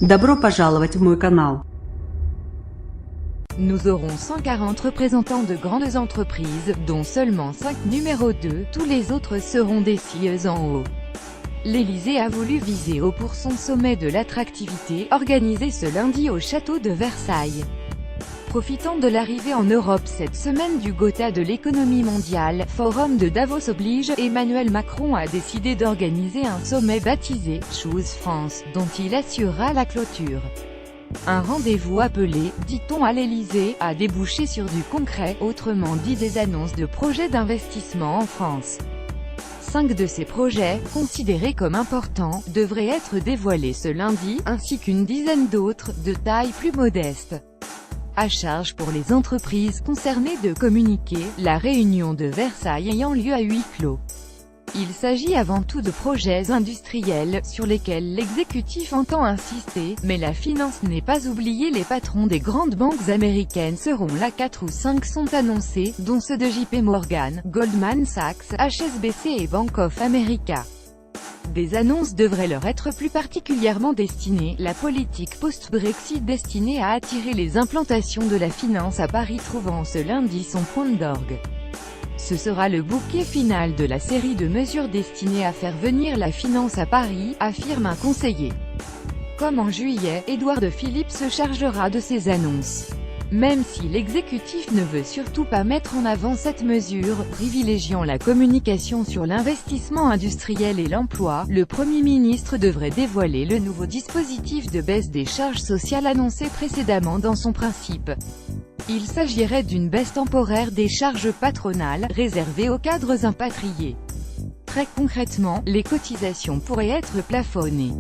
Добро пожаловать в мой канал. Nous aurons 140 représentants de grandes entreprises, dont seulement 5 numéro 2, tous les autres seront des CEOs en haut. L'Élysée a voulu viser haut pour son sommet de l'attractivité, organisé ce lundi au château de Versailles. Profitant de l'arrivée en Europe cette semaine du Gotha de l'économie mondiale, Forum de Davos oblige, Emmanuel Macron a décidé d'organiser un sommet baptisé « Choose France », dont il assurera la clôture. Un rendez-vous appelé, dit-on à l'Élysée, a débouché sur du concret, autrement dit des annonces de projets d'investissement en France. 5 de ces projets, considérés comme importants, devraient être dévoilés ce lundi, ainsi qu'une dizaine d'autres, de taille plus modeste. À charge pour les entreprises concernées de communiquer, la réunion de Versailles ayant lieu à huis clos. Il s'agit avant tout de projets industriels, sur lesquels l'exécutif entend insister, mais la finance n'est pas oubliée. Les patrons des grandes banques américaines seront là. 4 ou 5 sont annoncés, dont ceux de JP Morgan, Goldman Sachs, HSBC et Bank of America. Des annonces devraient leur être plus particulièrement destinées, la politique post-Brexit destinée à attirer les implantations de la finance à Paris trouvant ce lundi son point d'orgue. Ce sera le bouquet final de la série de mesures destinées à faire venir la finance à Paris, affirme un conseiller. Comme en juillet, Édouard Philippe se chargera de ces annonces. Même si l'exécutif ne veut surtout pas mettre en avant cette mesure, privilégiant la communication sur l'investissement industriel et l'emploi, le Premier ministre devrait dévoiler le nouveau dispositif de baisse des charges sociales annoncé précédemment dans son principe. Il s'agirait d'une baisse temporaire des charges patronales, réservées aux cadres impatriés. Très concrètement, les cotisations pourraient être plafonnées.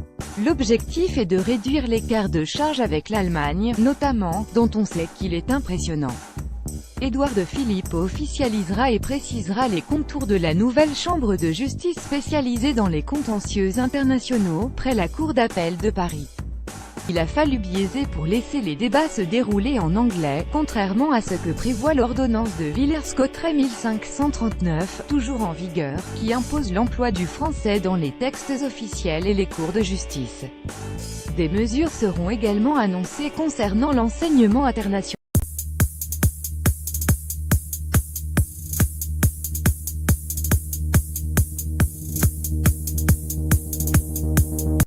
L'objectif est de réduire l'écart de charge avec l'Allemagne, notamment, dont on sait qu'il est impressionnant. Édouard Philippe officialisera et précisera les contours de la nouvelle chambre de justice spécialisée dans les contentieux internationaux, près la Cour d'appel de Paris. Il a fallu biaiser pour laisser les débats se dérouler en anglais, contrairement à ce que prévoit l'ordonnance de Villers-Cotterêts 1539, toujours en vigueur, qui impose l'emploi du français dans les textes officiels et les cours de justice. Des mesures seront également annoncées concernant l'enseignement international.